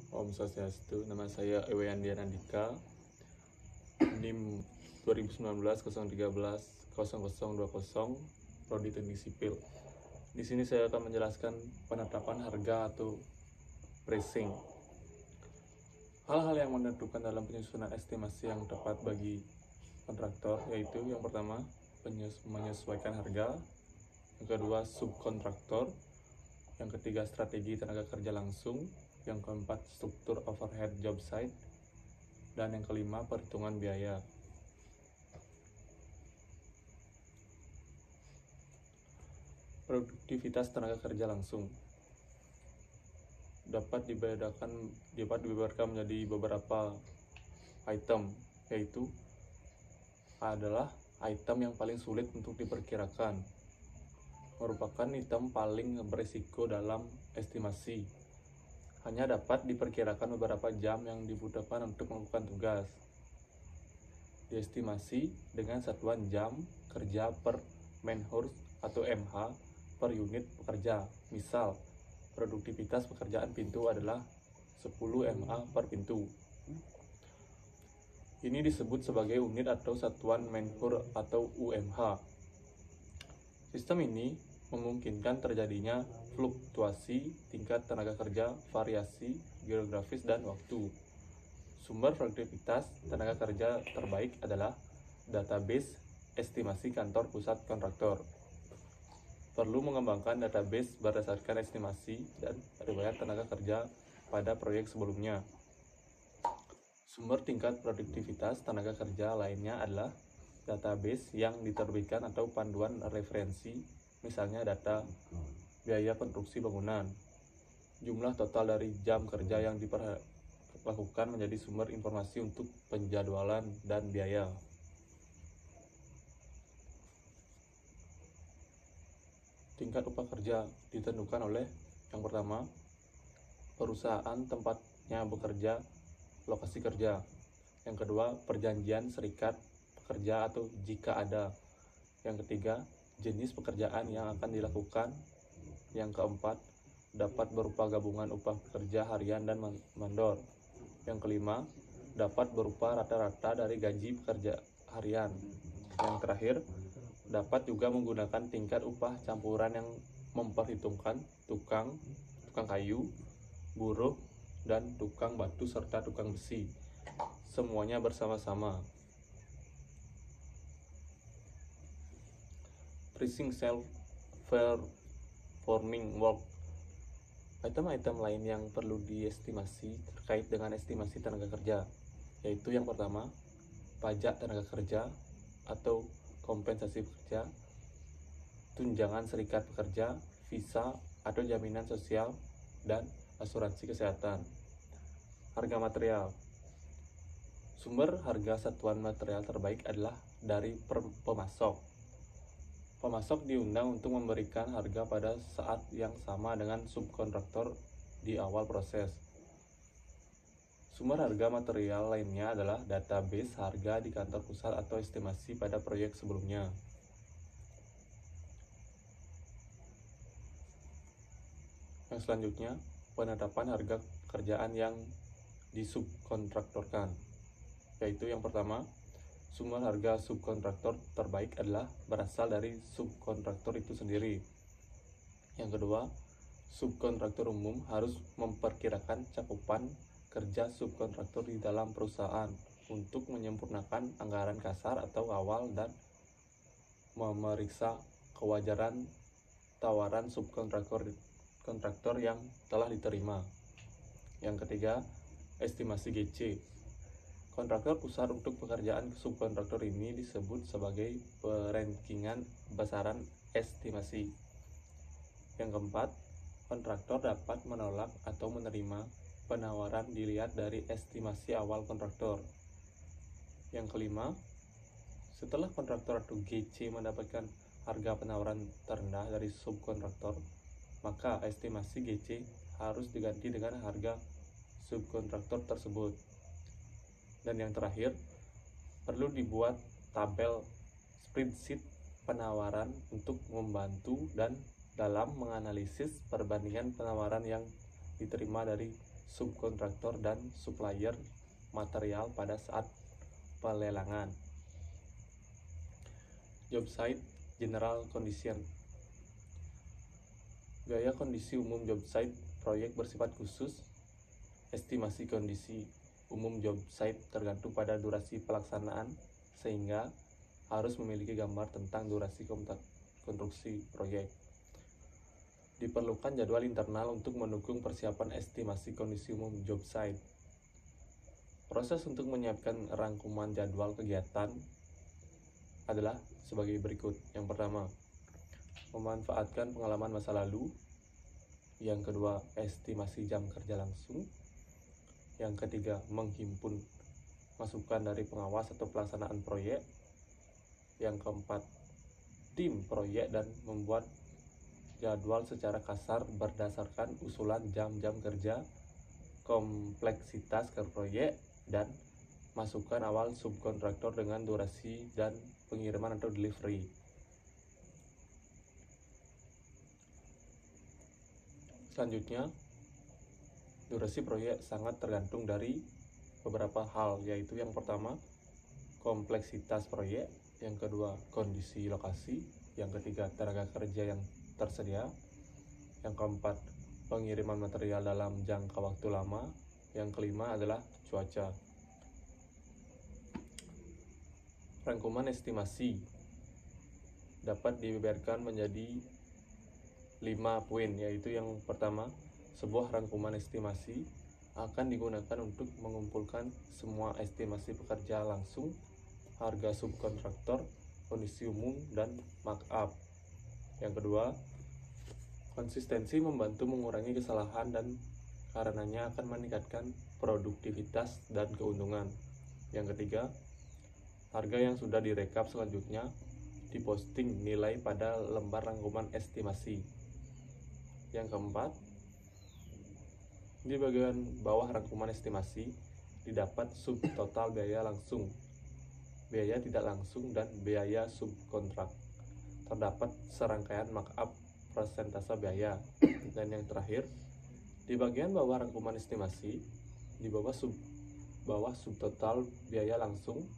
Om Swastiastu, nama saya Ewe Andian Andika, NIM 2019-013-0020, Prodi Teknik Sipil. Di sini saya akan menjelaskan penetapan harga atau pricing. Hal-hal yang menentukan dalam penyusunan estimasi yang tepat bagi kontraktor, yaitu yang pertama, menyesuaikan harga, yang kedua, subkontraktor, yang ketiga, strategi tenaga kerja langsung, yang keempat, struktur overhead job site, dan yang kelima, perhitungan biaya. Produktivitas tenaga kerja langsung dapat dibeberkan menjadi beberapa item, yaitu adalah item yang paling sulit untuk diperkirakan, merupakan item paling berisiko dalam estimasi, hanya dapat diperkirakan beberapa jam yang dibutuhkan untuk melakukan tugas. Diestimasi dengan satuan jam kerja per man-hours atau MH per unit pekerja. Misal, produktivitas pekerjaan pintu adalah 10 MA per pintu. Ini disebut sebagai unit atau satuan man-hour atau UMH. Sistem ini memungkinkan terjadinya fluktuasi tingkat tenaga kerja, variasi geografis, dan waktu. Sumber produktivitas tenaga kerja terbaik adalah database estimasi kantor pusat kontraktor. Perlu mengembangkan database berdasarkan estimasi dan riwayat tenaga kerja pada proyek sebelumnya. Sumber tingkat produktivitas tenaga kerja lainnya adalah database yang diterbitkan atau panduan referensi, misalnya data biaya konstruksi bangunan, jumlah total dari jam kerja yang diperlakukan menjadi sumber informasi untuk penjadwalan dan biaya. Tingkat upah kerja ditentukan oleh yang pertama, perusahaan tempatnya bekerja, lokasi kerja. Yang kedua, perjanjian serikat pekerja atau jika ada. Yang ketiga, jenis pekerjaan yang akan dilakukan. Yang keempat, dapat berupa gabungan upah pekerja harian dan mandor. Yang kelima, dapat berupa rata-rata dari gaji pekerja harian. Yang terakhir, dapat juga menggunakan tingkat upah campuran yang memperhitungkan tukang kayu, buruh, dan tukang batu serta tukang besi, semuanya bersama-sama. Pricing self-performing work. Item-item lain yang perlu diestimasi terkait dengan estimasi tenaga kerja, yaitu yang pertama, pajak tenaga kerja atau kompensasi pekerja, tunjangan serikat pekerja, visa atau jaminan sosial, dan asuransi kesehatan. Harga material. Sumber harga satuan material terbaik adalah dari pemasok. Pemasok diundang untuk memberikan harga pada saat yang sama dengan subkontraktor di awal proses. Sumber harga material lainnya adalah database harga di kantor pusat atau estimasi pada proyek sebelumnya. Yang selanjutnya, penetapan harga pekerjaan yang disubkontraktorkan, yaitu yang pertama, sumber harga subkontraktor terbaik adalah berasal dari subkontraktor itu sendiri. Yang kedua, subkontraktor umum harus memperkirakan cakupan kerja subkontraktor di dalam perusahaan untuk menyempurnakan anggaran kasar atau awal dan memeriksa kewajaran tawaran subkontraktor yang telah diterima. Yang ketiga, estimasi GC. Kontraktor pusat untuk pekerjaan subkontraktor ini disebut sebagai perankingan besaran estimasi. Yang keempat, kontraktor dapat menolak atau menerima penawaran dilihat dari estimasi awal kontraktor. Yang kelima, setelah kontraktor atau GC mendapatkan harga penawaran terendah dari subkontraktor, maka estimasi GC harus diganti dengan harga subkontraktor tersebut. Dan yang terakhir, perlu dibuat tabel spreadsheet penawaran untuk membantu dan dalam menganalisis perbandingan penawaran yang diterima dari subkontraktor dan supplier material pada saat pelelangan. Job site general condition. Gaya kondisi umum job site proyek bersifat khusus. Estimasi kondisi umum job site tergantung pada durasi pelaksanaan, sehingga harus memiliki gambar tentang durasi konstruksi proyek. Diperlukan jadwal internal untuk mendukung persiapan estimasi kondisi umum job site. Proses untuk menyiapkan rangkuman jadwal kegiatan adalah sebagai berikut. Yang pertama, memanfaatkan pengalaman masa lalu. Yang kedua, estimasi jam kerja langsung. Yang ketiga, menghimpun masukan dari pengawas atau pelaksanaan proyek. Yang keempat, tim proyek dan membuat jadwal secara kasar berdasarkan usulan jam-jam kerja, kompleksitas proyek, dan masukan awal subkontraktor dengan durasi dan pengiriman atau delivery. Selanjutnya, durasi proyek sangat tergantung dari beberapa hal, yaitu yang pertama, kompleksitas proyek, yang kedua, kondisi lokasi, yang ketiga, tenaga kerja yang tersedia, yang keempat, pengiriman material dalam jangka waktu lama, yang kelima adalah cuaca. Rangkuman estimasi dapat dibeberkan menjadi 5 poin, yaitu yang pertama, sebuah rangkuman estimasi akan digunakan untuk mengumpulkan semua estimasi pekerja langsung, harga subkontraktor, kondisi umum, dan markup. Yang kedua, konsistensi membantu mengurangi kesalahan dan karenanya akan meningkatkan produktivitas dan keuntungan. Yang ketiga, harga yang sudah direkap selanjutnya diposting nilai pada lembar rangkuman estimasi. Yang keempat, di bagian bawah rangkuman estimasi didapat subtotal biaya langsung, biaya tidak langsung, dan biaya subkontrak. Terdapat serangkaian markup persentase biaya. Dan yang terakhir, di bagian bawah rangkuman estimasi, di bawah subtotal biaya langsung,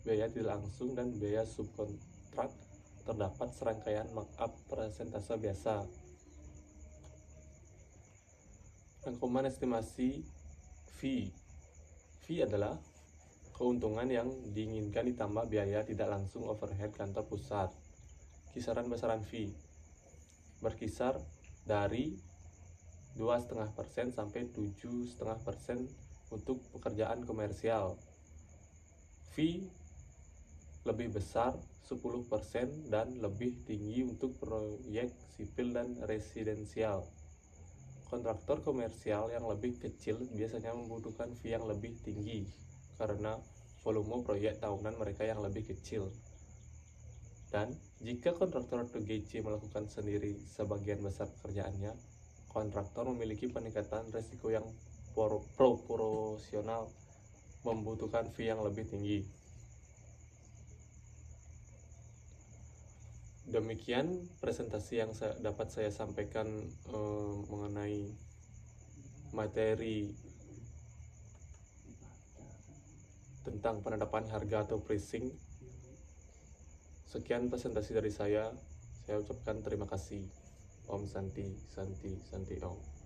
biaya tidak langsung, dan biaya subkontrak, terdapat serangkaian markup persentase biasa. Rangkuman estimasi fee. Fee adalah keuntungan yang diinginkan ditambah biaya tidak langsung overhead kantor pusat. Kisaran besaran fee berkisar dari 2,5% sampai 7,5% untuk pekerjaan komersial. Fee lebih besar 10% dan lebih tinggi untuk proyek sipil dan residensial. Kontraktor komersial yang lebih kecil biasanya membutuhkan fee yang lebih tinggi karena volume proyek tahunan mereka yang lebih kecil. Dan jika kontraktor atau GC melakukan sendiri sebagian besar pekerjaannya, kontraktor memiliki peningkatan risiko yang proporsional, membutuhkan fee yang lebih tinggi. Demikian presentasi yang dapat saya sampaikan mengenai materi tentang penetapan harga atau pricing. Sekian presentasi dari saya ucapkan terima kasih. Om Santi Santi Santi Om.